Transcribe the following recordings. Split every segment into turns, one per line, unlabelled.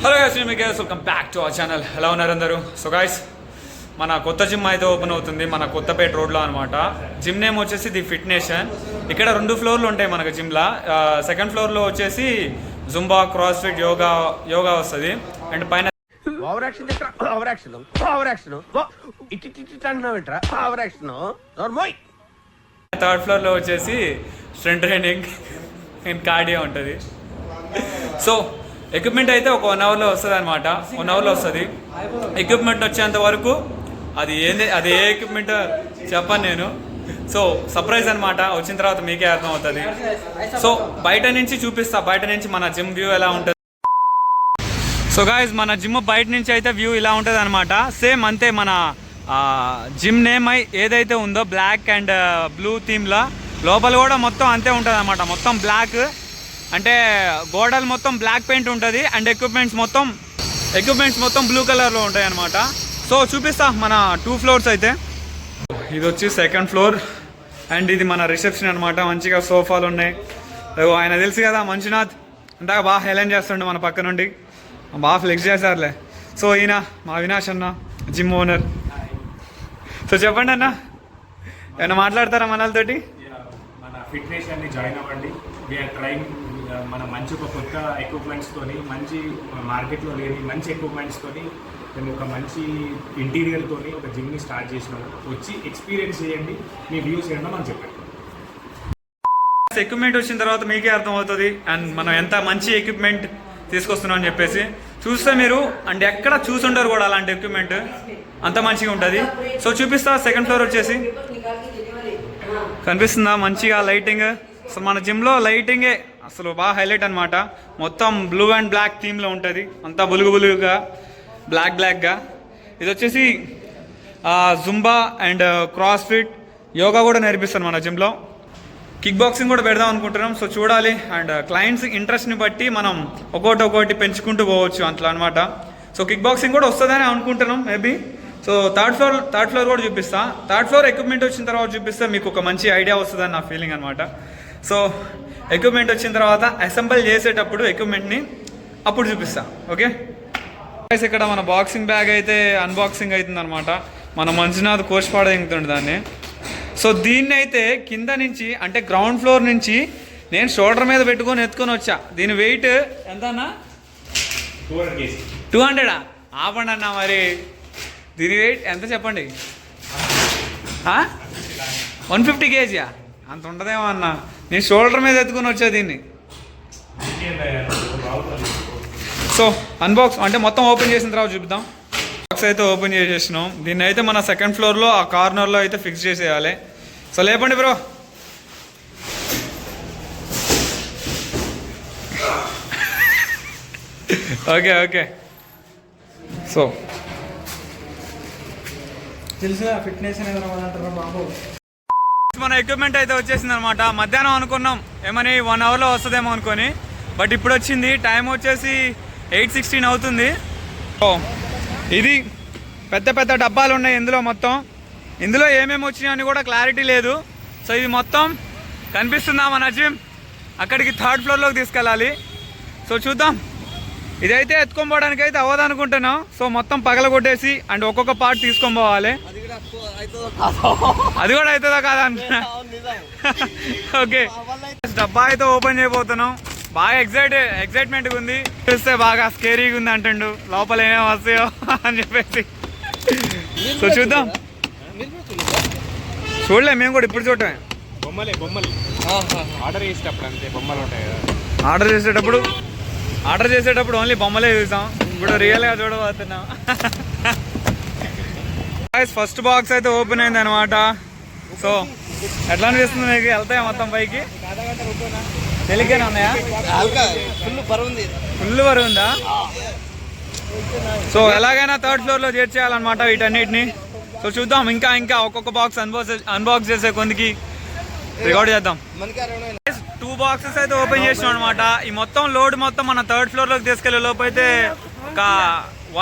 Hello guys, నేను guys welcome back to our channel. ఎలా ఉన్నారు అందరూ? సో గైస్, మన కొత్త జిమ్ అయితే ఓపెన్ అవుతుంది మన కొత్తపేట రోడ్లో అనమాట. జిమ్ నేమ్ వచ్చేసి ది ఫిట్నేషన్. ఇక్కడ 2 ఫ్లోర్లు ఉంటాయి మనకు జిమ్లా. సెకండ్ ఫ్లోర్లో వచ్చేసి జుంబా, క్రాస్ ఫిట్, యోగా వస్తుంది. అండ్ పైన థర్డ్ ఫ్లోర్లో వచ్చేసి స్ట్రెంత్ ట్రైనింగ్ అండ్ కార్డియో ఉంటుంది. సో ఎక్విప్మెంట్ అయితే ఒక 1 అవర్లో వస్తుంది అనమాట. 1 అవర్లో వస్తుంది. ఎక్విప్మెంట్ వచ్చేంత వరకు అది ఏ ఎక్విప్మెంట్ చెప్పను నేను. సో సర్ప్రైజ్ అనమాట. వచ్చిన తర్వాత మీకే అర్థం అవుతుంది. సో బయట నుంచి చూపిస్తా, బయట నుంచి మన జిమ్ వ్యూ ఎలా ఉంటుంది. సో గాయస్, మన జిమ్ బయట నుంచి అయితే వ్యూ ఇలా ఉంటుంది అనమాట. సేమ్ అంతే, మన జిమ్ నేమ్ ఏదైతే ఉందో బ్లాక్ అండ్ బ్లూ థీమ్లా లోపల కూడా మొత్తం అంతే ఉంటుంది అనమాట. మొత్తం బ్లాక్ అంటే గోడలు మొత్తం బ్లాక్ పెయింట్ ఉంటుంది. అండ్ ఎక్విప్మెంట్స్ మొత్తం బ్లూ కలర్లో ఉంటాయి అనమాట. సో చూపిస్తా మన 2 ఫ్లోర్స్ అయితే. ఇది వచ్చి సెకండ్ ఫ్లోర్ అండ్ ఇది మన రిసెప్షన్ అనమాట. మంచిగా సోఫాలు ఉన్నాయి. ఆయన తెలుసు కదా, మంజునాథ్ అంటే బాగా హెలెన్ చేస్తుండే మన పక్క నుండి, బాగా ఫ్లెక్స్ చేశారులే. సో ఈయన మా అవినాష్ అన్న, జిమ్ ఓనర్. సో చెప్పండి అన్న, ఏమైనా మాట్లాడతారా మనతోటి?
మన ఫిట్నెస్ అన్ని జాయిన్ అవ్వండి. వీఆర్ ట్రైంగ్ మన మంచి ఒక కొత్త ఎక్విప్మెంట్స్తోని, మంచి మార్కెట్లో లేని మంచి ఎక్విప్మెంట్స్తోని మేము ఒక మంచి ఇంటీరియర్తోని ఒక జిమ్ని స్టార్ట్ చేసినాము. వచ్చి ఎక్స్పీరియన్స్ చేయండి, మీ వ్యూస్ ఏంటో మనం చెప్పండి.
ఎక్విప్మెంట్ వచ్చిన తర్వాత మీకే అర్థం అవుతుంది అండ్ మనం ఎంత మంచి ఎక్విప్మెంట్ తీసుకొస్తున్నాం అని చెప్పేసి. చూస్తే మీరు అంటే ఎక్కడ చూసుంటారు కూడా అలాంటి ఎక్విప్మెంట్, అంత మంచిగా ఉంటుంది. సో చూపిస్తా. సెకండ్ ఫ్లోర్ వచ్చేసి కనిపిస్తుందా మంచిగా లైటింగ్. అసలు మన జిమ్లో లైటింగే అసలు బాగా హైలైట్ అనమాట. మొత్తం బ్లూ అండ్ బ్లాక్ థీమ్లో ఉంటుంది. అంతా బులుగుగా బ్లాక్గా. ఇది వచ్చేసి Zumba and cross fit, yoga కూడా నేర్పిస్తాను మన జిమ్లో. కిక్ బాక్సింగ్ కూడా పెడదాం అనుకుంటున్నాం. సో చూడాలి. అండ్ క్లయింట్స్ ఇంట్రెస్ట్ని బట్టి మనం ఒక్కొక్కటి పెంచుకుంటూ పోవచ్చు అట్లా అనమాట. సో కిక్ బాక్సింగ్ కూడా వస్తుందని అనుకుంటున్నాం మేబీ. సో థర్డ్ ఫ్లోర్ కూడా చూపిస్తా. థర్డ్ ఫ్లోర్ ఎక్విప్మెంట్ వచ్చిన తర్వాత చూపిస్తే మీకు ఒక మంచి ఐడియా వస్తుందని నా ఫీలింగ్ అనమాట. సో ఎక్విప్మెంట్ వచ్చిన తర్వాత అసెంబుల్ చేసేటప్పుడు ఎక్విప్మెంట్ని అప్పుడు చూపిస్తా. ఓకే, ఇక్కడ మన బాక్సింగ్ బ్యాగ్ అయితే అన్బాక్సింగ్ అవుతుంది అనమాట. మన మంజునాథ్ కోచ్పాడ దిగుతుండే దాన్ని. సో దీన్ని అయితే కింద నుంచి అంటే గ్రౌండ్ ఫ్లోర్ నుంచి నేను షోల్డర్ మీద పెట్టుకొని ఎత్తుకొని వచ్చా. దీని వెయిట్ ఎంత అన్నా? 200. ఆపండి అన్న, మరి దీని వెయిట్ ఎంత చెప్పండి? 150 kg అంత ఉండదేమో అన్న. నేను షోల్డర్ మీద ఎత్తుకొని వచ్చా దీన్ని. సో అన్బాక్స్ అంటే మొత్తం ఓపెన్ చేసిన తర్వాత చూపిద్దాం. బాక్స్ అయితే ఓపెన్ చేసేసినాం. దీన్ని అయితే మన సెకండ్ ఫ్లోర్లో ఆ కార్నర్లో అయితే ఫిక్స్ చేసేయాలి. సో లేపండి బ్రో. ఓకే. సో
తెలుసుగా ఫిట్నెస్ అనేది బాబు.
మన ఎక్విప్మెంట్ అయితే వచ్చేసింది అనమాట. మధ్యాహ్నం అనుకున్నాం ఏమని 1 అవర్లో వస్తుందేమో అనుకొని, బట్ ఇప్పుడు వచ్చింది. టైం వచ్చేసి 8:16 అవుతుంది. సో ఇది పెద్ద డబ్బాలు ఉన్నాయి ఇందులో ఏమేమి వచ్చినాయని కూడా క్లారిటీ లేదు. సో ఇది మొత్తం కనిపిస్తుందా మన జిమ్? అక్కడికి థర్డ్ ఫ్లోర్లోకి తీసుకెళ్ళాలి. సో చూద్దాం. ఇదైతే ఎత్తుకొని పోవడానికి అయితే అవ్వదు అనుకుంటున్నాం. సో మొత్తం పగలగొట్టేసి అండ్ ఒక్కొక్క పార్ట్ తీసుకొని పోవాలి. అది కూడా అవుతుందా కాదా అనుకున్నా. ఓకే, డబ్బా అయితే ఓపెన్ చేయబోతున్నాం. బాగా ఎక్సైట్మెంట్గా ఉంది. చూస్తే బాగా స్కేరీగా ఉంది అంటుండు, లోపల ఏమేమి వస్తాయో అని చెప్పేసి. సో చూద్దాం. చూడలే మేము కూడా, ఇప్పుడు చూడటమే.
బొమ్మలు ఆర్డర్ చేసేటప్పుడు అంతే బొమ్మలు ఉంటాయి కదా.
ఆర్డర్ చేసేటప్పుడు ఓన్లీ బొమ్మలే చూసాం. ఇప్పుడు రియల్గా చూడబోతున్నాం. ఫస్ట్ బాక్స్ అయితే ఓపెన్ అయింది అనమాట. సో ఎట్లా అనిపిస్తుంది మీకు? వెళ్తాయా మొత్తం పైకి? తెలియకనే ఉన్నాయా? ఫుల్ బరువు ఉందా? సో ఎలాగైనా థర్డ్ ఫ్లోర్లో చేర్చేయాలన్నమాట వీటన్నిటిని. సో చూద్దాం. ఇంకా ఒక్కొక్క బాక్స్ అన్బాక్స్ చేసే కొందికి రికార్డ్ చేద్దాం. 2 బాక్సెస్ అయితే ఓపెన్ చేసినాం అనమాట. ఈ మొత్తం లోడ్ మొత్తం మన థర్డ్ ఫ్లోర్లోకి తీసుకెళ్లే లోపు అయితే ఒక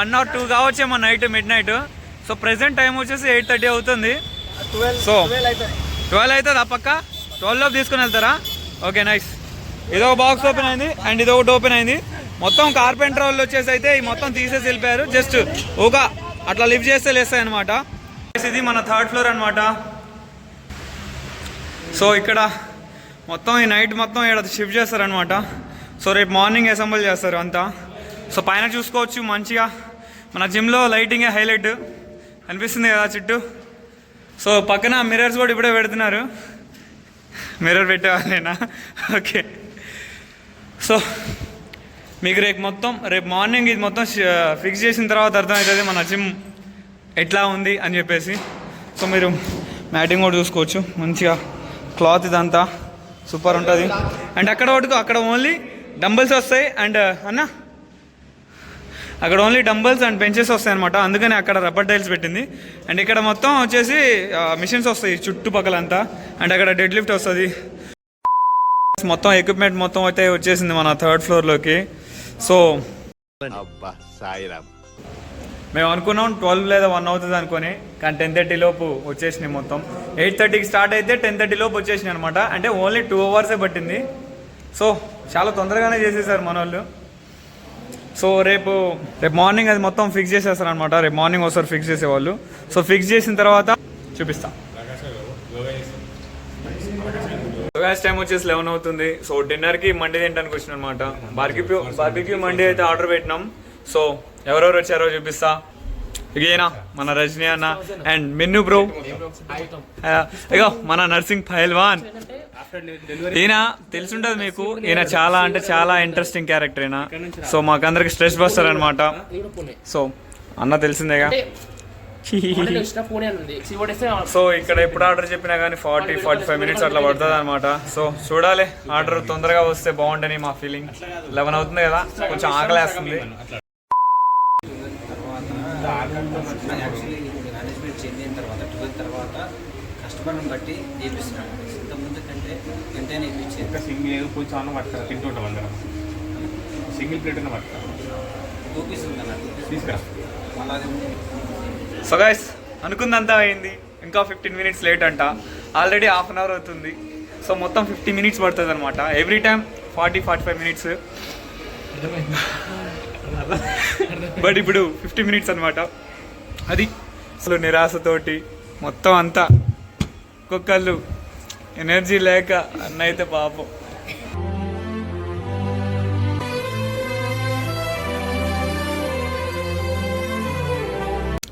1 or 2 కావచ్చేమో midnight. So present time వచ్చేసి 8:30 అవుతుంది. సో 12 అవుతుంది. ఆ పక్క 12 లోపు తీసుకుని వెళ్తారా? Okay, nice. ఇదొక బాక్స్ ఓపెన్ అయింది అండ్ ఇదొకటి ఓపెన్ అయింది. మొత్తం కార్పెంటర్ వాళ్ళు వచ్చేసి అయితే ఈ మొత్తం తీసేసి వెళ్ళిపోయారు. జస్ట్ ఒక అట్లా లిఫ్ట్ చేస్తే లేస్తాయి అనమాట. ఇది మన 3rd ఫ్లోర్ అనమాట. సో ఇక్కడ మొత్తం ఈ నైట్ మొత్తం ఇక్కడ షిఫ్ట్ చేస్తారనమాట. సో రేపు మార్నింగ్ అసెంబుల్ చేస్తారు అంతా. సో పైన చూసుకోవచ్చు మంచిగా మన జిమ్లో లైటింగే హైలైట్ అనిపిస్తుంది కదా చుట్టూ. సో పక్కన మిర్రర్స్ కూడా ఇప్పుడే పెడుతున్నారు. మిర్రర్ పెట్టేవాళ్ళేనా? ఓకే. సో మీకు రేపు మార్నింగ్ ఇది మొత్తం ఫిక్స్ చేసిన తర్వాత అర్థమవుతుంది మన జిమ్ ఎట్లా ఉంది అని చెప్పేసి. సో మీరు మ్యాటింగ్ కూడా చూసుకోవచ్చు మంచిగా, క్లాత్ ఇదంతా సూపర్ ఉంటుంది. అండ్ అక్కడ ఓన్లీ డంబుల్స్ వస్తాయి అండ్ అక్కడ ఓన్లీ డంబుల్స్ అండ్ బెంచెస్ వస్తాయి అనమాట. అందుకని అక్కడ రబ్బర్ టైల్స్ పెట్టింది. అండ్ ఇక్కడ మొత్తం వచ్చేసి మిషన్స్ వస్తాయి చుట్టుపక్కలంతా. అండ్ అక్కడ డెడ్ లిఫ్ట్ వస్తుంది. మొత్తం ఎక్విప్మెంట్ మొత్తం అయితే వచ్చేసింది మన 3rd ఫ్లోర్లోకి. సో మేము అనుకున్నాం 12 లేదా 1 అవుతుంది అనుకొని, కానీ 10:30 లోపు వచ్చేసినాయి. మొత్తం 8:30కి స్టార్ట్ అయితే 10:30 లోపు వచ్చేసినాయి అనమాట. అంటే ఓన్లీ 2 అవర్సే పట్టింది. సో చాలా తొందరగానే చేసేసారు మన వాళ్ళు. సో రేపు మార్నింగ్ అది మొత్తం ఫిక్స్ చేసేస్తారు అనమాట. రేపు మార్నింగ్ ఒకసారి ఫిక్స్ చేసేవాళ్ళు. సో ఫిక్స్ చేసిన తర్వాత చూపిస్తాం. గ్యాస్ టైం వచ్చేసి 11 అవుతుంది. సో డిన్నర్కి మండి తినడానికి వచ్చిన అనమాట. బార్బిక్యూ మండి అయితే ఆర్డర్ పెట్టినాం. సో ఎవరెవరు వచ్చారో చూపిస్తా. ఇగేనా మన రజనీ అన్న అండ్ మిన్ను బ్రో, ఇగో మన నర్సింగ్ పైల్వాన్. ఈయన తెలుసుంటది మీకు, ఈయన చాలా అంటే చాలా ఇంట్రెస్టింగ్ క్యారెక్టర్ ఈయన. సో మాకందరికి స్ట్రెస్ బస్టర్ అనమాట. సో అన్న తెలిసిందేగా. సో ఇక్కడ ఎప్పుడు ఆర్డర్ చెప్పినా కానీ 40-45 మినిట్స్ అట్లా పడుతుంది అనమాట. సో చూడాలి, ఆర్డర్ తొందరగా వస్తే బాగుంటుంది మా ఫీలింగ్. 11 అవుతుంది కదా, కొంచెం ఆకలేస్తుంది.
మేనేజ్మెంట్ చెందిన తర్వాత 12 తర్వాత కస్టమర్ని బట్టి చేపిస్తున్నాను. ఇంతకుముందు కంటే ఎంతైనా ఇప్పించేది.
ఇంకా సింగిల్ కొంచెం అన్న పట్టుకురా, తింటుంటాం అందరం. సింగిల్ ప్లేట్ అన్న పట్టుకురా,
చూపిస్తుంది అన్న
తీసుకురా.
అలాగే
సో గైస్ అనుకుందంతా అయింది. ఇంకా 15 మినిట్స్ లేట్ అంట. ఆల్రెడీ హాఫ్ అన్ అవర్ అవుతుంది. సో మొత్తం 50 మినిట్స్ పడుతుంది అనమాట. Every time 40-45 minutes. బట్ ఇప్పుడు 50 మినిట్స్ అనమాట. అది అసలు నిరాశతోటి మొత్తం అంతా ఒక్కొక్కళ్ళు ఎనర్జీ లేక అన్న అయితే పాపం.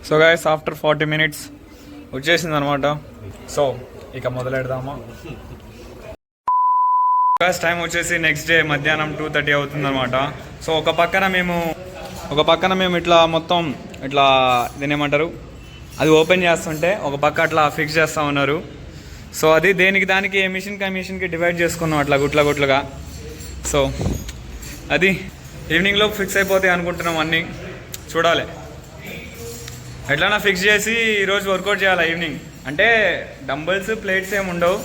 సో గైస్ ఆఫ్టర్ 40 మినిట్స్ వచ్చేసింది అనమాట. సో ఇక మొదలెడదామా. గైస్ టైం వచ్చేసి నెక్స్ట్ డే మధ్యాహ్నం 2:30 అవుతుంది అనమాట. సో ఒక పక్కన మేము ఇట్లా మొత్తం ఇట్లా దీని ఏమంటారు, అది ఓపెన్ చేస్తుంటే ఒక పక్క అట్లా ఫిక్స్ చేస్తూ ఉన్నారు. సో అది దానికి ఏ మిషన్కి డివైడ్ చేసుకున్నాం అట్లా గుట్లుగా. సో అది ఈవినింగ్లో ఫిక్స్ అయిపోతాయి అనుకుంటున్నాం అన్నీ. చూడాలి, ఎట్లన్నా ఫిక్స్ చేసి ఈరోజు వర్కౌట్ చేయాలి ఈవినింగ్. అంటే డంబుల్స్ ప్లేట్స్ ఏమి ఉండవు.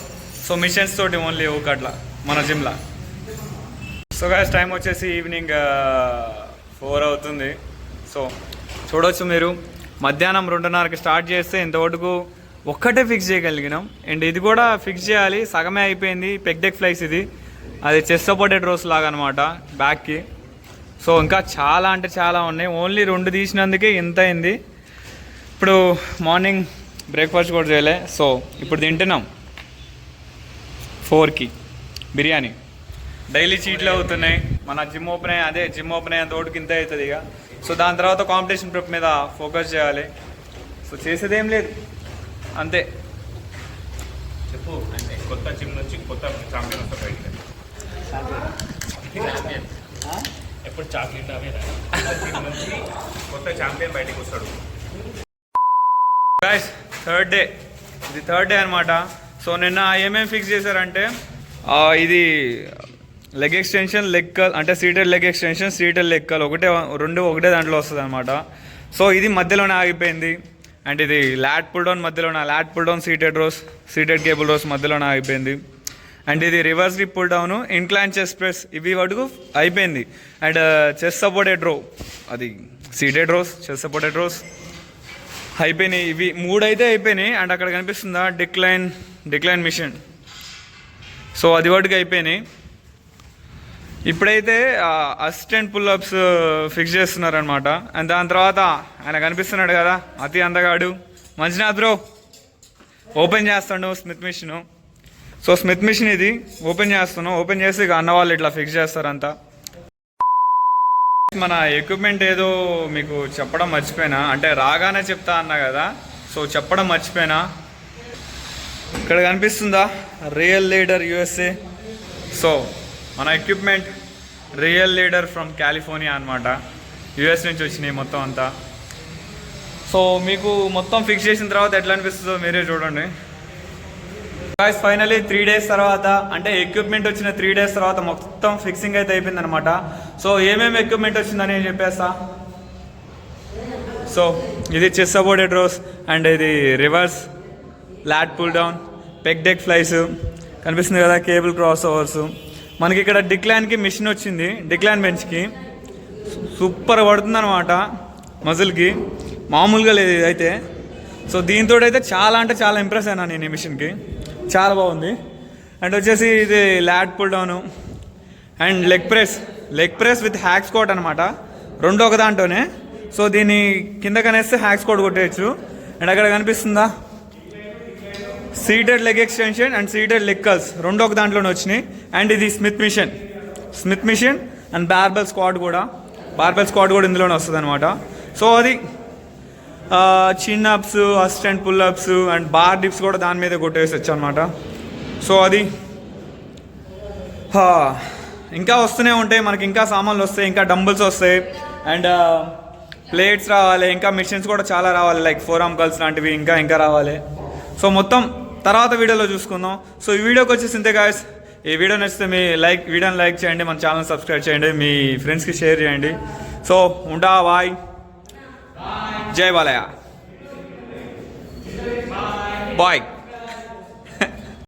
సో మిషన్స్ తోటి ఓన్లీ ఒక అట్లా మన జిమ్లా. సో గైస్ టైం వచ్చేసి ఈవినింగ్ 4 అవుతుంది. సో చూడవచ్చు మీరు, మధ్యాహ్నం 2:30కి స్టార్ట్ చేస్తే ఇంతవరకు ఒక్కటే ఫిక్స్ చేయగలిగినాం. అండ్ ఇది కూడా ఫిక్స్ చేయాలి, సగమే అయిపోయింది. పెగ్ డెక్ ఫ్లైస్ ఇది, అది చెస్ట్ సపోర్టెడ్ రోస్ లాగా అనమాట బ్యాక్కి. సో ఇంకా చాలా అంటే చాలా ఉన్నాయి. ఓన్లీ 2 తీసినందుకే ఇంత అయింది. ఇప్పుడు మార్నింగ్ బ్రేక్ఫాస్ట్ కూడా చేయలే. సో ఇప్పుడు తింటున్నాం 4కి బిర్యానీ. డైలీ చీట్లు అవుతున్నాయి. మన జిమ్ ఓపెన్ అయ్యేంత తోటికి ఇంత అవుతుంది ఇక. సో దాని తర్వాత కాంపిటీషన్ ప్రిప్ మీద ఫోకస్ చేయాలి. సో చేసేదేం లేదు, అంతే.
చెప్పు, అంటే కొత్త జిమ్ నుంచి కొత్త ఛాంపియన్ వస్తారు బయటికి. ఎప్పుడు చాక్లెట్ అవే జిమ్ నుంచి కొత్త ఛాంపియన్ బయటికి వస్తాడు.
గైస్ ఇది థర్డ్ డే అనమాట. సో నిన్న ఏమేమి ఫిక్స్ చేశారంటే ఇది లెగ్ ఎక్స్టెన్షన్, అంటే seated leg extension, seated leg కల్ ఒకటే దాంట్లో వస్తుంది అనమాట. సో ఇది మధ్యలోనే ఆగిపోయింది. అండ్ ఇది lat pull down seated cable rows మధ్యలోనే ఆగిపోయింది. అండ్ ఇది reverse dip pull down, incline chest press ఇవి వరకు అయిపోయింది. అండ్ చెస్ట్ సపోర్టెడ్ రో, అది seated rows, chest supported rows అయిపోయినాయి. ఇవి 3 అయితే అయిపోయినాయి. అండ్ అక్కడ కనిపిస్తుందా డిక్లైన్ మిషన్. సో అది వాటికి అయిపోయినాయి. ఇప్పుడైతే అసిస్టెంట్ పుల్అప్స్ ఫిక్స్ చేస్తున్నారనమాట. అండ్ దాని తర్వాత ఆయన కనిపిస్తున్నాడు కదా అతి అందగాడు మంజునాథ్ బ్రో ఓపెన్ చేస్తాడు Smith machine. So Smith machine ఇది ఓపెన్ చేస్తున్నాం. ఓపెన్ చేసి ఇక అన్న వాళ్ళు ఇట్లా ఫిక్స్ చేస్తారంతా. మన ఎక్విప్మెంట్ ఏదో మీకు చెప్పడం మర్చిపోయినా, అంటే రాగానే చెప్తా అన్నా కదా, సో చెప్పడం మర్చిపోయినా. ఇక్కడ కనిపిస్తుందా రియల్ లీడర్ USA. సో మన equipment real leader from California అనమాట. US నుంచి వచ్చినాయి మొత్తం అంతా. సో మీకు మొత్తం ఫిక్స్ చేసిన తర్వాత ఎట్లా అనిపిస్తుందో మీరే చూడండి. ఫైనలీ 3 days తర్వాత, అంటే ఎక్విప్మెంట్ వచ్చిన 3 days తర్వాత మొత్తం ఫిక్సింగ్ అయితే అయిపోయింది అనమాట. సో ఏమేమి ఎక్విప్మెంట్ వచ్చిందని నేను చెప్పేస్తా. సో ఇది చెస్ సపోర్టెడ్ రోస్, అండ్ ఇది reverse lat pull down, pec deck flies కనిపిస్తుంది కదా, కేబుల్ క్రాస్ ఓవర్స్. మనకి ఇక్కడ డిక్లైన్కి మిషన్ వచ్చింది, డిక్లైన్ బెంచ్కి సూపర్ పడుతుంది అనమాట మజిల్కి, మామూలుగా లేదు ఇదైతే. సో దీంతో అయితే చాలా అంటే చాలా ఇంప్రెస్ అయినా నేను ఈ మిషన్కి, చాలా బాగుంది. అండ్ వచ్చేసి ఇది lat pull down and leg press with hack squat అనమాట, రెండు ఒక దాంట్లోనే. సో దీన్ని కింద కనేస్తే హ్యాక్ స్క్వాట్ కొట్టేయచ్చు. అండ్ అక్కడ కనిపిస్తుందా seated leg extension and seated leg curls రెండు ఒక దాంట్లోనే వచ్చినాయి. అండ్ ఇది Smith machine and barbell squat కూడా ఇందులోనే వస్తుంది అనమాట. సో అది chin ups, assistant pull ups and bar dips కూడా దాని మీద కొట్టేసచ్చు అనమాట. సో అది ఇంకా వస్తూనే ఉంటాయి మనకి, ఇంకా సామాన్లు వస్తాయి, ఇంకా డంబుల్స్ వస్తాయి, అండ్ ప్లేట్స్ రావాలి, ఇంకా మిషన్స్ కూడా చాలా రావాలి, లైక్ 4 arm curls లాంటివి ఇంకా రావాలి. సో మొత్తం తర్వాత వీడియోలో చూసుకుందాం. సో ఈ వీడియోకి వచ్చేసి ఇంతే గాయ్స్. ఈ వీడియో నచ్చితే మీ వీడియోని లైక్ చేయండి, మన ఛానల్ సబ్స్క్రైబ్ చేయండి, మీ ఫ్రెండ్స్కి షేర్ చేయండి. సో ఉంటా, బాయ్, జై బాలయ్య, బాయ్.